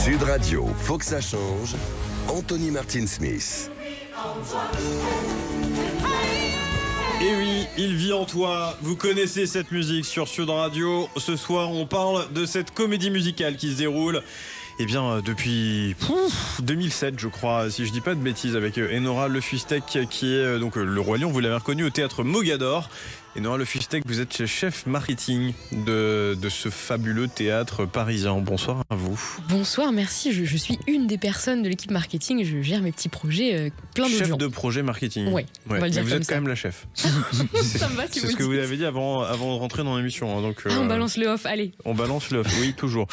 Sud Radio, faut que ça change. Anthony Martin-Smith. Et oui, il vit en toi. Vous connaissez cette musique sur Sud Radio. Ce soir, on parle de cette comédie musicale qui se déroule depuis 2007, je crois, si je dis pas de bêtises, avec Enora Le Fustec qui est donc le Roi Lion. Vous l'avez reconnu au théâtre Mogador. Enora Le Fustec, vous êtes chef marketing de ce fabuleux théâtre parisien. Bonsoir à vous. Bonsoir, merci. Je suis une des personnes de l'équipe marketing. Je gère mes petits projets, plein d'autres gens. Chef de projet marketing. Ouais, on va le dire. Mais vous êtes quand même la chef. Ça me va si c'est vous ce que le vous dites. avez dit avant de rentrer dans l'émission. Donc, on balance le off, allez. On balance le off, oui, toujours.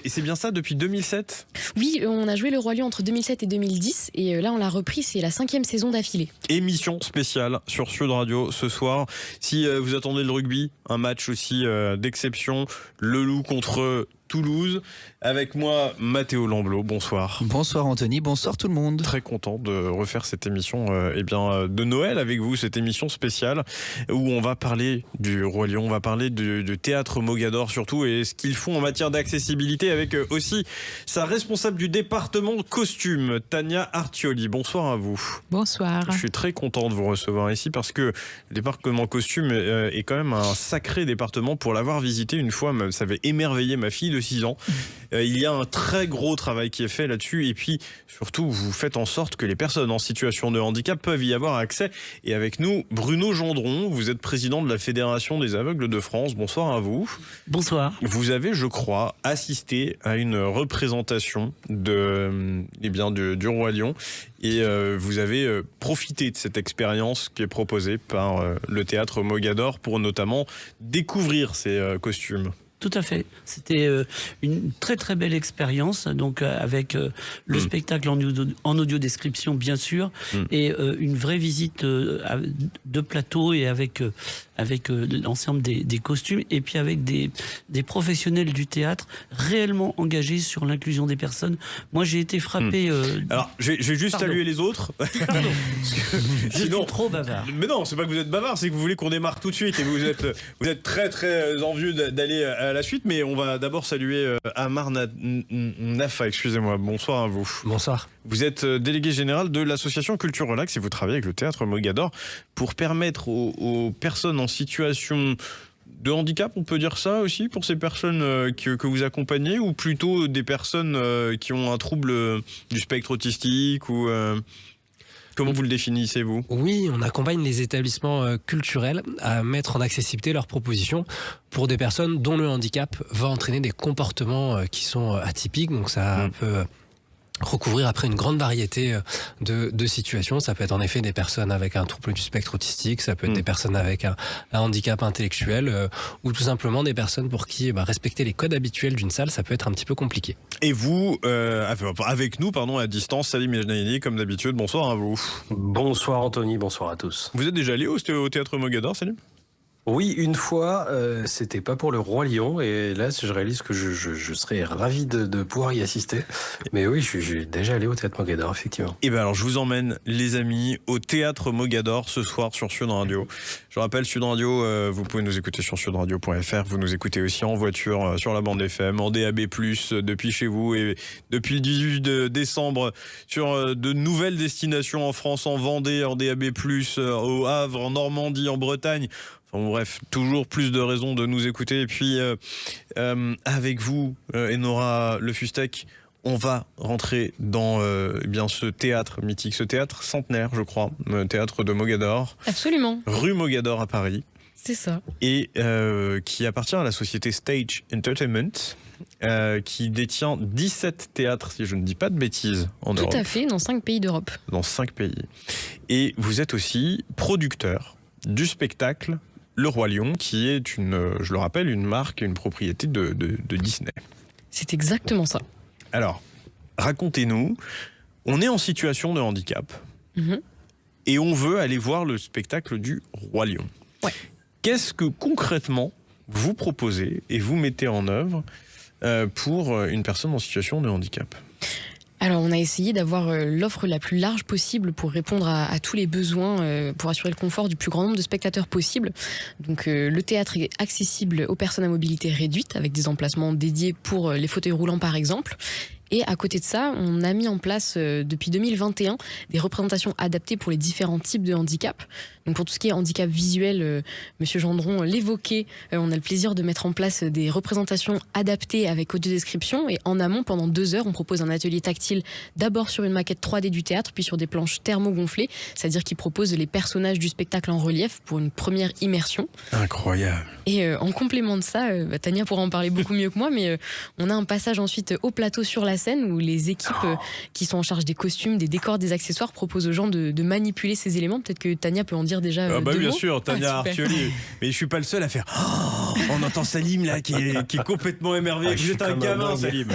Et c'est bien ça depuis 2007 ? Oui, on a joué le Roi Lion entre 2007 et 2010. Et là, on l'a repris, c'est la 5e saison d'affilée. Émission spéciale sur Sud Radio ce soir. Si vous attendez le rugby, un match aussi d'exception, le Loup contre Toulouse. Avec moi, Mathéo Lamblot, bonsoir. Bonsoir Anthony, bonsoir tout le monde. Très content de refaire cette émission de Noël avec vous, cette émission spéciale où on va parler du Roi Lion, on va parler du théâtre Mogador surtout et ce qu'ils font en matière d'accessibilité avec aussi sa responsable du département costume, Tania Artioli. Bonsoir à vous. Bonsoir. Je suis très content de vous recevoir ici parce que le département costume est quand même un sacré département. Pour l'avoir visité une fois, ça avait émerveillé ma fille de 6 ans. Il y a un très gros travail qui est fait là-dessus et puis surtout vous faites en sorte que les personnes en situation de handicap peuvent y avoir accès. Et avec nous, Bruno Gendron, vous êtes président de la Fédération des aveugles de France. Bonsoir à vous. Bonsoir. Vous avez, je crois, assisté à une représentation du Roi Lion et vous avez profité de cette expérience qui est proposée par le théâtre Mogador pour notamment découvrir ces costumes. Tout à fait. C'était une très très belle expérience, donc avec le spectacle en audio description bien sûr, et une vraie visite de plateau et avec l'ensemble des costumes, et puis avec des professionnels du théâtre réellement engagés sur l'inclusion des personnes. Moi j'ai été frappé... Alors je vais juste saluer les autres. Pardon. Je suis trop bavard. Mais non, c'est pas que vous êtes bavard, c'est que vous voulez qu'on démarre tout de suite et vous êtes très très envieux d'aller à la suite, mais on va d'abord saluer Amar Nafa, excusez-moi. Bonsoir à vous. Bonsoir. Vous êtes délégué général de l'association Culture Relax et vous travaillez avec le théâtre Mogador pour permettre aux personnes en situation de handicap, on peut dire ça aussi, pour ces personnes que vous accompagnez, ou plutôt des personnes qui ont un trouble du spectre autistique ou... Comment vous le définissez, vous ? Oui, on accompagne les établissements culturels à mettre en accessibilité leurs propositions pour des personnes dont le handicap va entraîner des comportements qui sont atypiques. Donc ça peut recouvrir après une grande variété de situations. Ça peut être en effet des personnes avec un trouble du spectre autistique, ça peut être des personnes avec un handicap intellectuel ou tout simplement des personnes pour qui respecter les codes habituels d'une salle, ça peut être un petit peu compliqué. Et vous, avec nous, à distance, Salim Ejnaïni, comme d'habitude, bonsoir à vous. Bonsoir Anthony, bonsoir à tous. Vous êtes déjà allé au théâtre Mogador, Salim ? Oui, une fois, c'était pas pour le Roi Lion, et là je réalise que je serais ravi de pouvoir y assister. Mais oui, je suis déjà allé au théâtre Mogador, effectivement. Et bien alors je vous emmène, les amis, au théâtre Mogador ce soir sur Sud Radio. Je rappelle, Sud Radio, vous pouvez nous écouter sur sudradio.fr, vous nous écoutez aussi en voiture, sur la bande FM, en DAB+, depuis chez vous, et depuis le 18 décembre sur de nouvelles destinations en France, en Vendée, en DAB+, au Havre, en Normandie, en Bretagne. Enfin, bref, toujours plus de raisons de nous écouter. Et puis, avec vous, Enora Le Fustec, on va rentrer dans ce théâtre mythique, ce théâtre centenaire, je crois, théâtre de Mogador. Absolument. Rue Mogador à Paris. C'est ça. Et qui appartient à la société Stage Entertainment, qui détient 17 théâtres, si je ne dis pas de bêtises, en Europe. Tout à fait, dans 5 pays d'Europe. Dans 5 pays. Et vous êtes aussi producteur du spectacle Le Roi Lion, qui est, je le rappelle, une marque, une propriété de Disney. C'est exactement ça. Alors, racontez-nous, on est en situation de handicap et on veut aller voir le spectacle du Roi Lion. Ouais. Qu'est-ce que concrètement vous proposez et vous mettez en œuvre pour une personne en situation de handicap ? Alors, on a essayé d'avoir l'offre la plus large possible pour répondre à tous les besoins, pour assurer le confort du plus grand nombre de spectateurs possible. Donc, le théâtre est accessible aux personnes à mobilité réduite, avec des emplacements dédiés pour les fauteuils roulants, par exemple. Et à côté de ça, on a mis en place depuis 2021 des représentations adaptées pour les différents types de handicap. Donc pour tout ce qui est handicap visuel, Monsieur Gendron l'évoquait, on a le plaisir de mettre en place des représentations adaptées avec audiodescription. Et en amont, pendant 2 heures, on propose un atelier tactile d'abord sur une maquette 3D du théâtre, puis sur des planches thermogonflées, c'est-à-dire qu'ils proposent les personnages du spectacle en relief pour une première immersion. Incroyable. Et en complément de ça, Tania pourra en parler beaucoup mieux que moi, mais on a un passage ensuite au plateau sur la scène où les équipes qui sont en charge des costumes, des décors, des accessoires proposent aux gens de manipuler ces éléments. Peut-être que Tania peut en dire déjà deux bien mots. sûr, Tania Artioli. Mais je suis pas le seul à faire. On entend Salim là qui est complètement émerveillé. Vous êtes un gamin, Salim.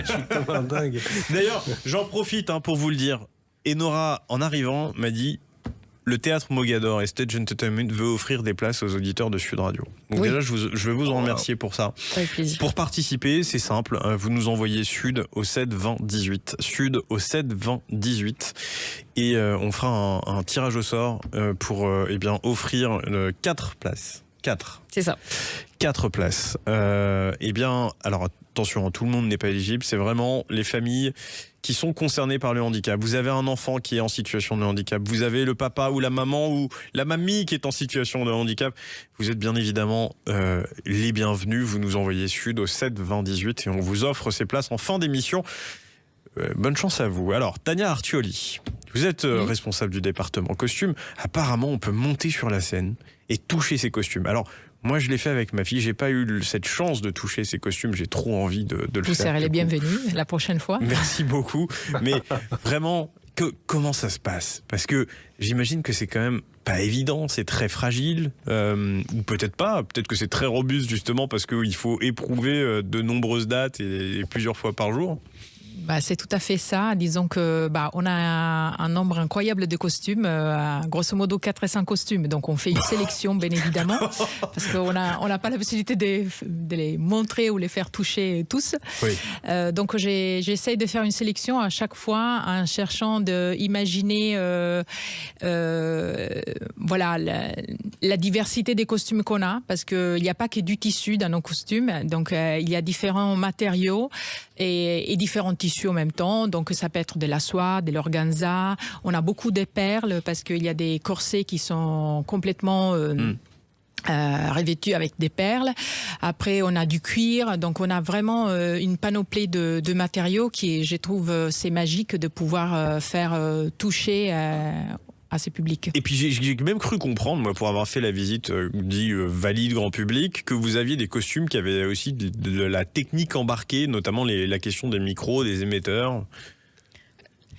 Je suis comme un dingue. D'ailleurs, j'en profite pour vous le dire. Enora, en arrivant, m'a dit. Le théâtre Mogador et Stage Entertainment veut offrir des places aux auditeurs de Sud Radio. Donc déjà, je vais vous en remercier pour ça. Avec plaisir. Pour participer, c'est simple. Vous nous envoyez Sud au 7 20 18. Sud au 7 20 18. Et on fera un tirage au sort pour offrir 4 places. 4. C'est ça. 4 places. Alors attention, tout le monde n'est pas éligible. C'est vraiment les familles qui sont concernés par le handicap. Vous avez un enfant qui est en situation de handicap, vous avez le papa ou la maman ou la mamie qui est en situation de handicap, vous êtes bien évidemment les bienvenus. Vous nous envoyez Sud au 7 20 18 et on vous offre ces places en fin d'émission. Bonne chance à vous. Alors, Tania Artioli, vous êtes responsable du département costume. Apparemment, on peut monter sur la scène et toucher ces costumes. Alors, moi, je l'ai fait avec ma fille. J'ai pas eu cette chance de toucher ces costumes. J'ai trop envie de le faire. Vous serez les bienvenus la prochaine fois. Merci beaucoup. Mais vraiment, comment ça se passe? Parce que j'imagine que c'est quand même pas évident. C'est très fragile. Ou peut-être pas. Peut-être que c'est très robuste justement parce qu'il faut éprouver de nombreuses dates et plusieurs fois par jour. C'est tout à fait ça. Disons que on a un nombre incroyable de costumes, grosso modo 400 costumes. Donc on fait une sélection, bien évidemment, parce qu'on n'a pas la possibilité de les montrer ou les faire toucher tous. Oui. Donc j'essaye de faire une sélection à chaque fois en cherchant d'imaginer la diversité des costumes qu'on a, parce qu'il n'y a pas que du tissu dans nos costumes. Donc il y a différents matériaux et différents tissus en même temps, donc ça peut être de la soie, de l'organza. On a beaucoup de perles parce qu'il y a des corsets qui sont complètement revêtus avec des perles. Après, on a du cuir, donc on a vraiment une panoplie de matériaux qui, je trouve, c'est magique de pouvoir faire toucher à ces publics. Et puis j'ai même cru comprendre, moi, pour avoir fait la visite valide grand public, que vous aviez des costumes qui avaient aussi de la technique embarquée, notamment la question des micros, des émetteurs.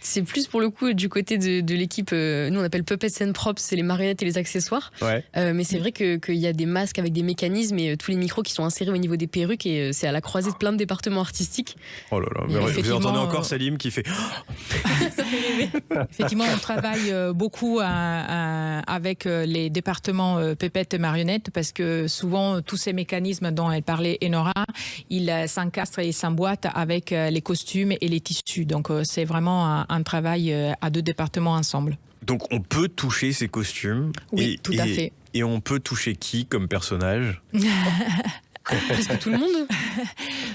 C'est plus pour le coup du côté de l'équipe, nous on appelle Puppets and Props, c'est les marionnettes et les accessoires. Ouais. Mais c'est vrai qu'il y a des masques avec des mécanismes et tous les micros qui sont insérés au niveau des perruques et c'est à la croisée de plein de départements artistiques. Oh là là, mais vous entendez encore Salim qui fait... Ça fait rêver. Effectivement, on travaille beaucoup avec les départements Puppets et marionnettes parce que souvent tous ces mécanismes dont elle parlait Enora, ils s'encastrent et s'emboîtent avec les costumes et les tissus. Donc c'est vraiment un travail à 2 départements ensemble. Donc on peut toucher ces costumes. Oui, tout à fait. Et on peut toucher qui comme personnage? Presque tout le monde.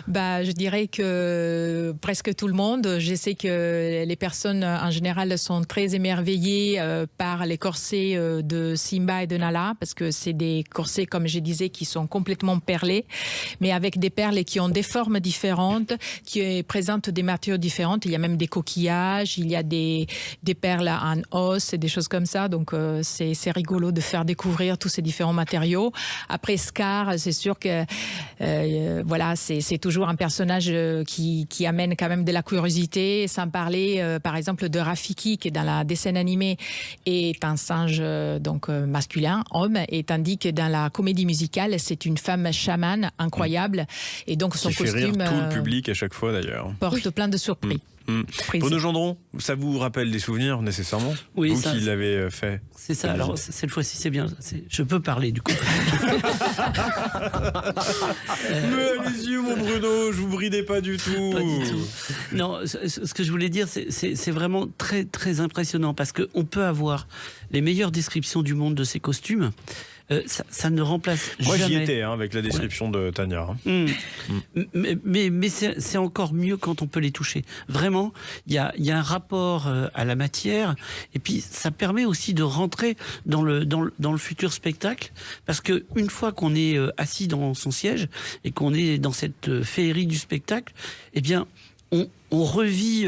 Je dirais que presque tout le monde. Je sais que les personnes en général sont très émerveillées par les corsets de Simba et de Nala parce que c'est des corsets, comme je disais, qui sont complètement perlés, mais avec des perles qui ont des formes différentes, qui présentent des matériaux différents. Il y a même des coquillages, il y a des perles en os et des choses comme ça. Donc c'est rigolo de faire découvrir tous ces différents matériaux. Après Scar, c'est sûr que c'est toujours un personnage qui amène quand même de la curiosité, sans parler par exemple de Rafiki qui dans la dessin animée est un singe masculin, homme, et tandis que dans la comédie musicale c'est une femme chamane incroyable et donc son qui costume fait rire tout le public à chaque fois d'ailleurs. porte plein de surprises. Bruno Gendron, ça vous rappelle des souvenirs nécessairement? Oui, vous ça, qui l'avez fait. C'est ça. Alors cette fois-ci, c'est bien. Je peux parler du coup. Mais allez-y, mon Bruno, je vous bridais pas du tout. Pas du tout. Non, ce que je voulais dire, c'est vraiment très très impressionnant parce que on peut avoir les meilleures descriptions du monde de ces costumes. Ça ne remplace Moi, jamais. j'y étais avec la description de Tania. Mais c'est encore mieux quand on peut les toucher. Vraiment, il y a un rapport à la matière, et puis ça permet aussi de rentrer dans le futur spectacle, parce que une fois qu'on est assis dans son siège et qu'on est dans cette féerie du spectacle, eh bien, on revit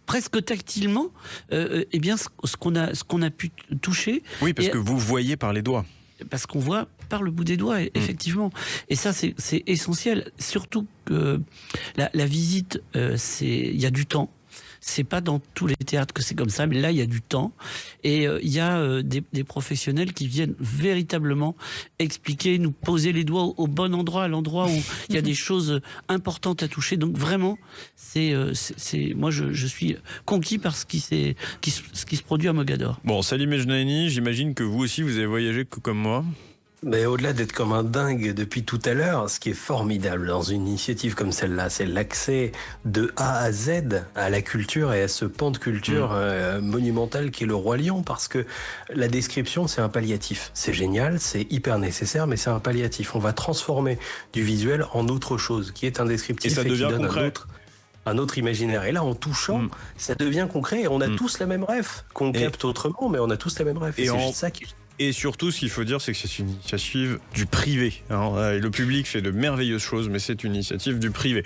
presque tactilement, eh bien, ce qu'on a pu toucher. Oui, parce que vous voyez par les doigts. Parce qu'on voit par le bout des doigts, effectivement. Et ça, c'est essentiel. Surtout que la visite, il y a du temps. C'est pas dans tous les théâtres que c'est comme ça, mais là, il y a du temps. Et il y a des professionnels qui viennent véritablement expliquer, nous poser les doigts au bon endroit, à l'endroit où il y a des choses importantes à toucher. Donc vraiment, moi, je suis conquis par ce qui se produit à Mogador. Bon, Salim Ejnaini, j'imagine que vous aussi, vous avez voyagé comme moi. Mais au-delà d'être comme un dingue depuis tout à l'heure, ce qui est formidable dans une initiative comme celle-là, c'est l'accès de A à Z à la culture et à ce pan de culture monumental qui est le Roi Lion, parce que la description, c'est un palliatif. C'est génial, c'est hyper nécessaire, mais c'est un palliatif. On va transformer du visuel en autre chose, qui est un descriptif et ça devient qui donne concret. Un autre imaginaire. Et là, en touchant, ça devient concret. Et on a tous la même rêve, qu'on capte autrement, mais on a tous la même rêve. Et c'est juste ça qui... Et surtout, ce qu'il faut dire, c'est que c'est une initiative du privé. Le public fait de merveilleuses choses, mais c'est une initiative du privé.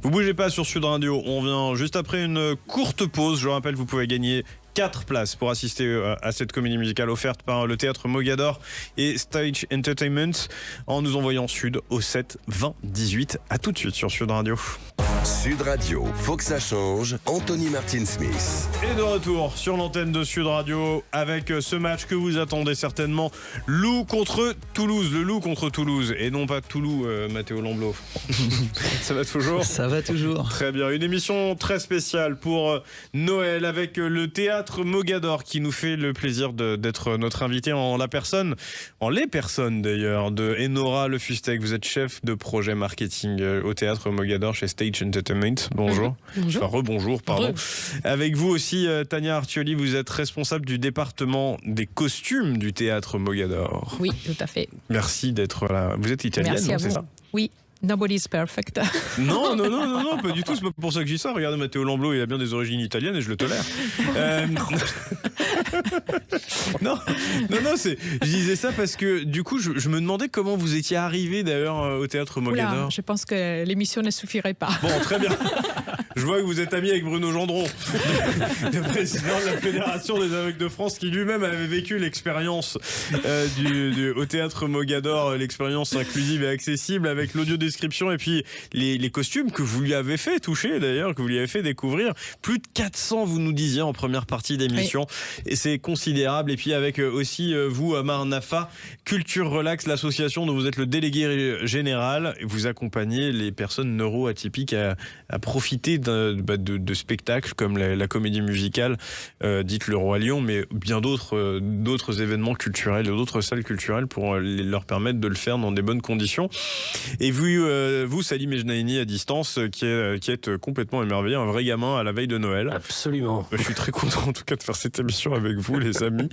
Vous bougez pas sur Sud Radio. On vient juste après une courte pause. Je rappelle, vous pouvez gagner 4 places pour assister à cette comédie musicale offerte par le théâtre Mogador et Stage Entertainment en nous envoyant Sud au 7 20 18. À tout de suite sur Sud Radio. Sud Radio, faut que ça change. Anthony Martin Smith. Et de retour sur l'antenne de Sud Radio avec ce match que vous attendez certainement. Loup contre Toulouse. Le Loup contre Toulouse. Et non pas Toulouse, Mathéo Lamblot. Ça va toujours? Ça va toujours. Très bien. Une émission très spéciale pour Noël avec le théâtre Mogador qui nous fait le plaisir d'être notre invité en les personnes d'ailleurs, de Enora Le Fustec. Vous êtes chef de projet marketing au théâtre Mogador chez Stage Entertainment. Bonjour. Bonjour. Enfin, rebonjour, pardon. Avec vous aussi, Tania Artioli, vous êtes responsable du département des costumes du théâtre Mogador. Oui, tout à fait. Merci d'être là. Vous êtes italienne, Merci non, à c'est vous. ça? Oui. Nobody's perfect. Non, pas du tout. C'est pas pour ça que je dis ça. Regardez, Matteo Lamblot, il a bien des origines italiennes et je le tolère. Non, je disais ça parce que du coup, je me demandais comment vous étiez arrivé d'ailleurs au théâtre Mogador. Oula, je pense que l'émission ne suffirait pas. Bon, très bien. Je vois que vous êtes ami avec Bruno Gendron, le président de la Fédération des aveugles de France, qui lui-même avait vécu l'expérience au théâtre Mogador, l'expérience inclusive et accessible avec l'audiodescription et puis les costumes que vous lui avez fait toucher d'ailleurs, que vous lui avez fait découvrir. Plus de 400, vous nous disiez en première partie d'émission. Oui. Et c'est considérable. Et puis avec aussi vous, Amar Nafa, Culture Relax, l'association dont vous êtes le délégué général. Vous accompagnez les personnes neuroatypiques à profiter de spectacles comme la comédie musicale dite Le Roi Lion, mais bien d'autres événements culturels, d'autres salles culturelles pour leur permettre de le faire dans des bonnes conditions. Et vous Salim Ejnaini à distance, qui êtes complètement émerveillé, un vrai gamin à la veille de Noël. Absolument. Je suis très content en tout cas de faire cette émission avec vous, les amis.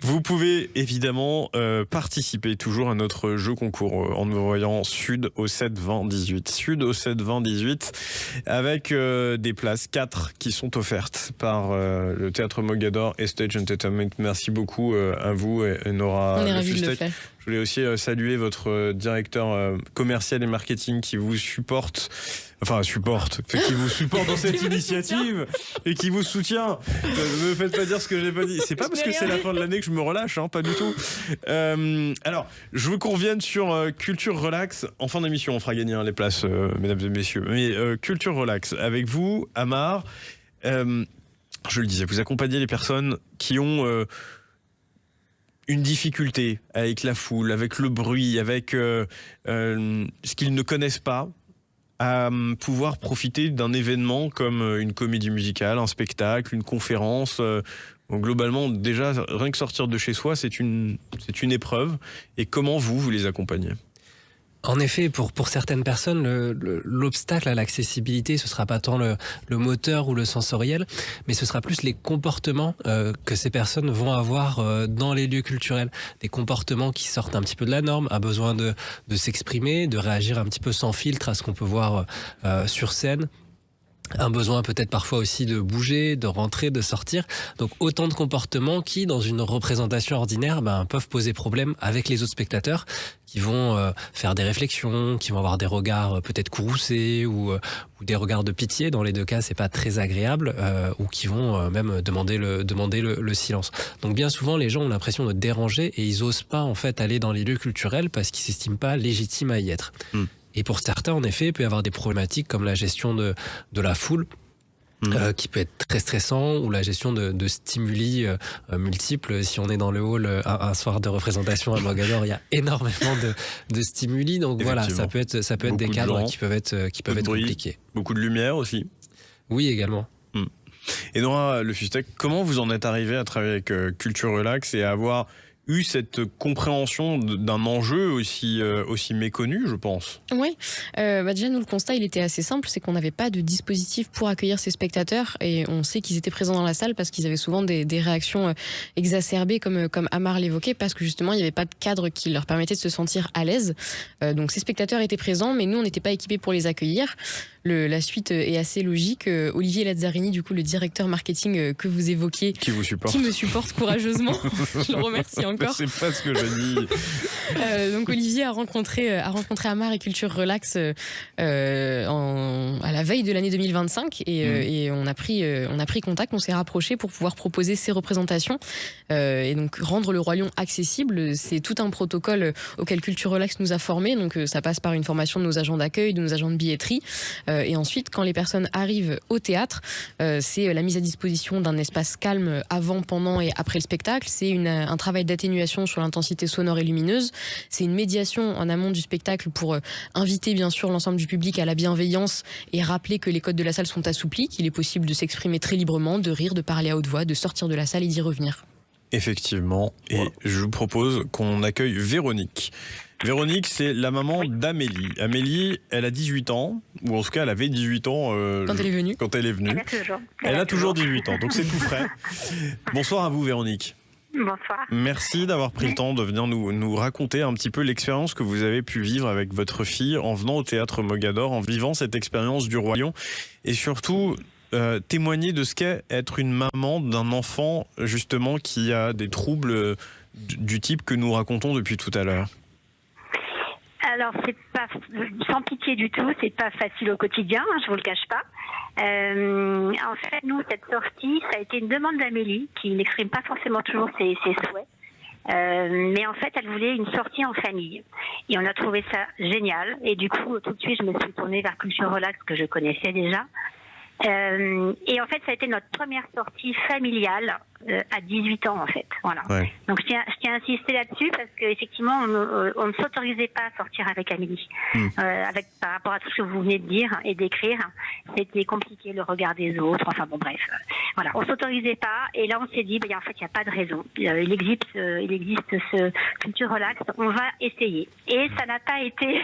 Vous pouvez évidemment participer toujours à notre jeu concours en nous voyant Sud au 7 20 18. Sud au 7 20 18 avec des places 4 qui sont offertes par le théâtre Mogador et Stage Entertainment. Merci beaucoup à vous et Nora. On est ravis de le faire. Je voulais aussi saluer votre directeur commercial et marketing qui vous supporte qui vous supporte dans cette initiative et qui vous soutient. Ne me faites pas dire ce que j'ai pas dit. C'est pas parce que c'est la fin de l'année que je me relâche, hein, pas du tout. Alors, je veux qu'on revienne sur Culture Relax. En fin d'émission, on fera gagner les places, mesdames et messieurs. Mais Culture Relax, avec vous, Amar, je le disais, vous accompagnez les personnes qui ont une difficulté avec la foule, avec le bruit, avec ce qu'ils ne connaissent pas, à pouvoir profiter d'un événement comme une comédie musicale, un spectacle, une conférence. Donc globalement, déjà, rien que sortir de chez soi, c'est une épreuve. Et comment vous les accompagnez ? En effet, pour certaines personnes, l'obstacle à l'accessibilité, ce sera pas tant le moteur ou le sensoriel, mais ce sera plus les comportements que ces personnes vont avoir dans les lieux culturels. Des comportements qui sortent un petit peu de la norme, un besoin de s'exprimer, de réagir un petit peu sans filtre à ce qu'on peut voir sur scène. Un besoin peut-être parfois aussi de bouger, de rentrer, de sortir. Donc autant de comportements qui, dans une représentation ordinaire, peuvent poser problème avec les autres spectateurs qui vont faire des réflexions, qui vont avoir des regards peut-être courroucés ou des regards de pitié. Dans les deux cas, c'est pas très agréable ou qui vont même demander le silence. Donc bien souvent, les gens ont l'impression de déranger et ils osent pas en fait aller dans les lieux culturels parce qu'ils s'estiment pas légitimes à y être. Et pour certains, en effet, il peut y avoir des problématiques comme la gestion de la foule, qui peut être très stressant, ou la gestion de stimuli multiples. Si on est dans le hall un soir de représentation à Mogador, il y a énormément de stimuli. Donc voilà, ça peut être des cadres qui peuvent être compliqués. Beaucoup de lumière aussi. Oui, également. Et Nora Le Fustec, comment vous en êtes arrivé à travailler avec Culture Relax et à avoir eu cette compréhension d'un enjeu aussi méconnu, je pense. Oui, déjà nous le constat il était assez simple, c'est qu'on n'avait pas de dispositif pour accueillir ces spectateurs et on sait qu'ils étaient présents dans la salle parce qu'ils avaient souvent des réactions exacerbées comme Amar l'évoquait, parce que justement il n'y avait pas de cadre qui leur permettait de se sentir à l'aise. Donc ces spectateurs étaient présents mais nous on n'était pas équipés pour les accueillir. La suite est assez logique. Olivier Lazzarini, du coup le directeur marketing que vous évoquiez, qui me supporte courageusement, je le remercie encore. C'est pas ce que je dis. Donc Olivier a rencontré Amar et Culture Relax à la veille de l'année 2025 et on a pris contact, on s'est rapproché pour pouvoir proposer ces représentations et donc rendre le Roi Lion accessible. C'est tout un protocole auquel Culture Relax nous a formés, donc ça passe par une formation de nos agents d'accueil, de nos agents de billetterie. Et ensuite, quand les personnes arrivent au théâtre, c'est la mise à disposition d'un espace calme avant, pendant et après le spectacle. C'est un travail d'atténuation sur l'intensité sonore et lumineuse. C'est une médiation en amont du spectacle pour inviter bien sûr l'ensemble du public à la bienveillance et rappeler que les codes de la salle sont assouplis, qu'il est possible de s'exprimer très librement, de rire, de parler à haute voix, de sortir de la salle et d'y revenir. Effectivement. Et voilà. Je vous propose qu'on accueille Véronique. Véronique, c'est la maman d'Amélie. Amélie, elle a 18 ans, ou en tout cas, elle avait 18 ans quand elle est venue. Elle a toujours 18 ans, donc c'est tout frais. Bonsoir à vous, Véronique. Bonsoir. Merci d'avoir pris le temps de venir nous raconter un petit peu l'expérience que vous avez pu vivre avec votre fille en venant au Théâtre Mogador, en vivant cette expérience du Roi Lion, et surtout témoigner de ce qu'est être une maman d'un enfant, justement, qui a des troubles du type que nous racontons depuis tout à l'heure. Alors, c'est pas sans pitié du tout, c'est pas facile au quotidien, je vous le cache pas. En fait, nous, cette sortie, ça a été une demande d'Amélie, qui n'exprime pas forcément toujours ses souhaits. Mais en fait, elle voulait une sortie en famille. Et on a trouvé ça génial. Et du coup, tout de suite, je me suis tournée vers Culture Relax, que je connaissais déjà. Et en fait, ça a été notre première sortie familiale à 18 ans, en fait. Voilà. Ouais. Donc, je tiens à insister là-dessus parce qu'effectivement, on ne s'autorisait pas à sortir avec Amélie. Par rapport à tout ce que vous venez de dire et d'écrire, c'était compliqué, le regard des autres. Enfin, bon, bref. Voilà. On s'autorisait pas. Et là, on s'est dit, en fait, il n'y a pas de raison. Il existe ce Culture Relax. On va essayer. Et ça n'a pas été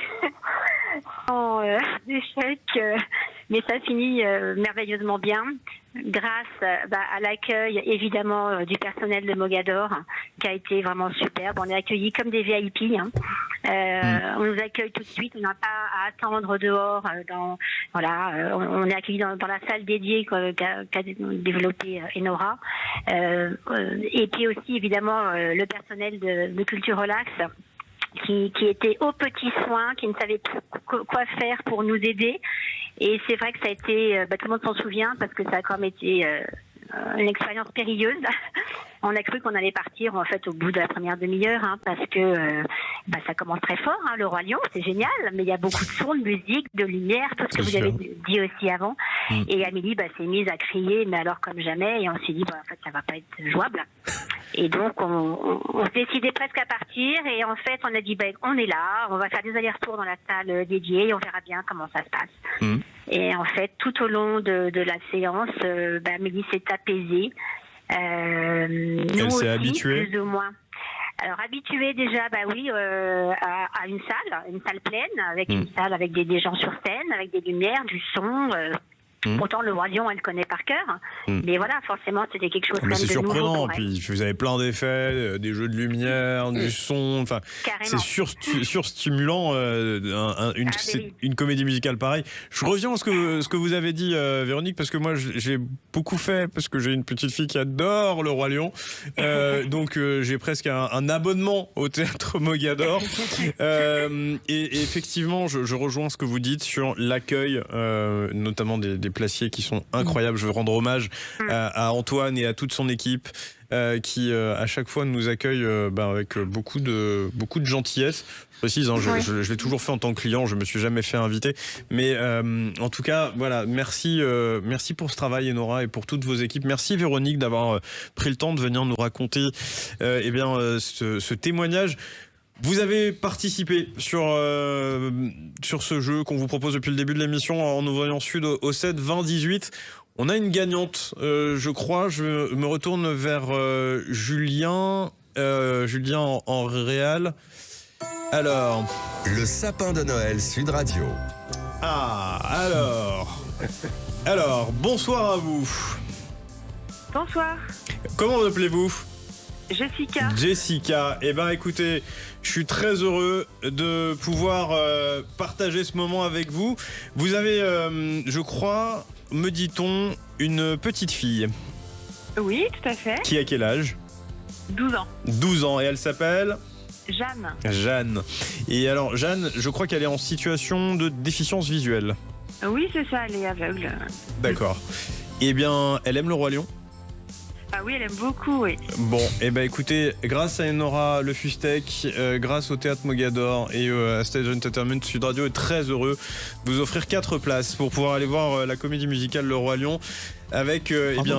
en échec, mais ça finit merveilleusement bien. Grâce à l'accueil évidemment du personnel de Mogador, qui a été vraiment superbe. On est accueillis comme des VIP. On nous accueille tout de suite. On n'a pas à attendre dehors. On est accueillis dans la salle dédiée qu'a développée Enora. Et puis aussi évidemment le personnel de Culture Relax, qui était aux petits soins, qui ne savait plus quoi faire pour nous aider. Et c'est vrai que ça a été, tout le monde s'en souvient, parce que ça a quand même été une expérience périlleuse. On a cru qu'on allait partir en fait au bout de la première demi-heure, parce que ça commence très fort, le Roi Lion, c'est génial, mais il y a beaucoup de sons, de musique, de lumière, tout ce que vous avez dit aussi avant. Et Amélie s'est mise à crier, mais alors comme jamais, et on s'est dit en fait ça va pas être jouable. Et donc, on se décidait presque à partir. Et en fait, on a dit, on est là, on va faire des allers-retours dans la salle dédiée et on verra bien comment ça se passe. Et en fait, tout au long de la séance, Amélie s'est apaisée. Elle s'est habituée plus ou moins. Alors habituée déjà, à une salle pleine, avec une salle avec des gens sur scène, avec des lumières, du son. Pourtant, le Roi Lion, elle connaît par cœur. Mais voilà, forcément, c'était quelque chose mais c'est de nouveau surprenant. pour elle. Puis vous avez plein d'effets, des jeux de lumière, du son. Enfin, c'est surstimulant une comédie musicale pareille. Je reviens à ce que vous avez dit, Véronique, parce que moi, j'ai beaucoup fait, parce que j'ai une petite fille qui adore le Roi Lion. Donc, j'ai presque un abonnement au théâtre Mogador. Et effectivement, je rejoins ce que vous dites sur l'accueil, notamment des placiers qui sont incroyables. Je veux rendre hommage à Antoine et à toute son équipe qui à chaque fois nous accueille avec beaucoup de gentillesse. Je précise, je l'ai toujours fait en tant que client, je me suis jamais fait inviter, mais en tout cas voilà, merci pour ce travail, Enora, et pour toutes vos équipes. Merci Véronique d'avoir pris le temps de venir nous raconter ce témoignage. Vous avez participé sur ce jeu qu'on vous propose depuis le début de l'émission en envoyant Sud au 7 20 18. On a une gagnante, je crois. Je me retourne vers Julien en réal. Alors, le sapin de Noël Sud Radio. Alors, bonsoir à vous. Bonsoir. Comment vous appelez-vous ? Jessica. Jessica, écoutez, je suis très heureux de pouvoir partager ce moment avec vous. Vous avez, je crois, me dit-on, une petite fille. Oui, tout à fait. Qui a quel âge ? 12 ans. 12 ans, et elle s'appelle ? Jeanne. Jeanne. Et alors, Jeanne, je crois qu'elle est en situation de déficience visuelle. Oui, c'est ça, elle est aveugle. D'accord. Eh bien, elle aime le Roi Lion ? Ah oui, elle aime beaucoup, oui. Bon, écoutez, grâce à Enora Le Fustec, grâce au Théâtre Mogador et à Stage Entertainment, Sud Radio est très heureux de vous offrir 4 places pour pouvoir aller voir la comédie musicale Le Roi Lion avec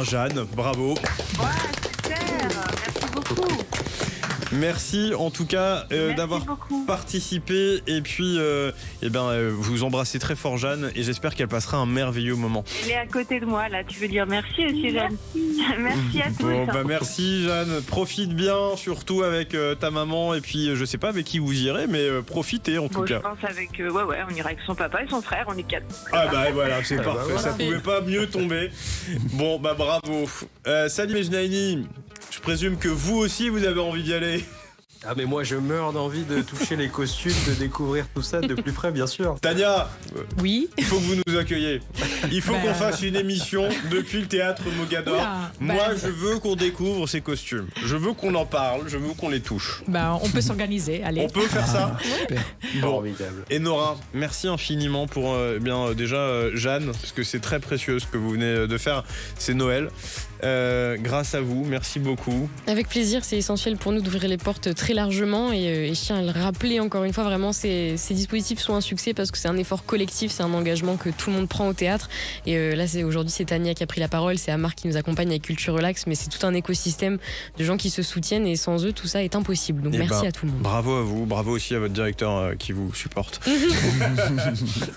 Jeanne. Bravo. Ouais, super. Merci beaucoup. Merci en tout cas d'avoir participé, et puis vous embrassez très fort Jeanne, et j'espère qu'elle passera un merveilleux moment. Elle est à côté de moi là, tu veux dire merci aussi Jeanne. Merci à tous. Bon, merci Jeanne, profite bien, surtout avec ta maman, et puis je sais pas avec qui vous irez, mais profitez en tout cas. Je pense avec on ira avec son papa et son frère, on est 4. Voilà, c'est parfait, ça pouvait pas mieux tomber. Bon bravo. Salim Ejnaini, je présume que vous aussi vous avez envie d'y aller. Ah mais moi je meurs d'envie de toucher les costumes, de découvrir tout ça de plus près, bien sûr. Tania, oui. Il faut que vous nous accueilliez. Il faut qu'on fasse une émission depuis le théâtre Mogador. Moi je veux qu'on découvre ces costumes. Je veux qu'on en parle, je veux qu'on les touche. On peut s'organiser, allez. On peut faire ça. Bon. Formidable. Et Nora, merci infiniment pour déjà Jeanne, parce que c'est très précieux ce que vous venez de faire. C'est Noël. Grâce à vous, merci beaucoup. Avec plaisir, c'est essentiel pour nous d'ouvrir les portes très largement, et je tiens à le rappeler encore une fois, vraiment ces dispositifs sont un succès parce que c'est un effort collectif, c'est un engagement que tout le monde prend au théâtre, et là aujourd'hui c'est Tania qui a pris la parole, c'est Amar qui nous accompagne avec Culture Relax, mais c'est tout un écosystème de gens qui se soutiennent, et sans eux tout ça est impossible, donc merci à tout le monde. Bravo à vous, bravo aussi à votre directeur qui vous supporte.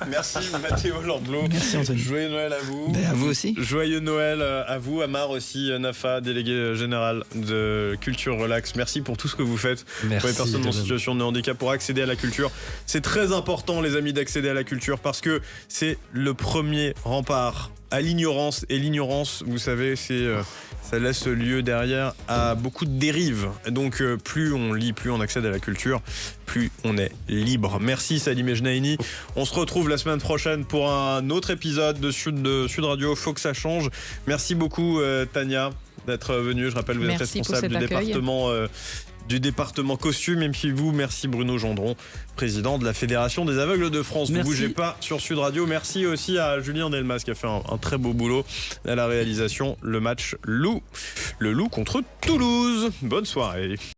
Merci Mathéo Landlo. Merci Anthony. Joyeux Noël à vous. À vous aussi. Joyeux Noël à vous, Amar aussi, Nafa, délégué général de Culture Relax. Merci pour tout ce que vous faites pour les personnes en situation de handicap, pour accéder à la culture. C'est très important, les amis, d'accéder à la culture, parce que c'est le premier rempart à l'ignorance, et l'ignorance, vous savez, ça laisse lieu derrière à beaucoup de dérives. Donc plus on lit, plus on accède à la culture, plus on est libre. Merci Salim Ejnaini. On se retrouve la semaine prochaine pour un autre épisode de Sud Radio. Faut que ça change. Merci beaucoup Tania d'être venue. Je rappelle, vous êtes responsable du département costume. Et puis vous, merci Bruno Gendron, président de la Fédération des aveugles de France. Merci. Ne bougez pas sur Sud Radio. Merci aussi à Julien Delmas qui a fait un très beau boulot à la réalisation. Le match le Loup contre Toulouse. Bonne soirée.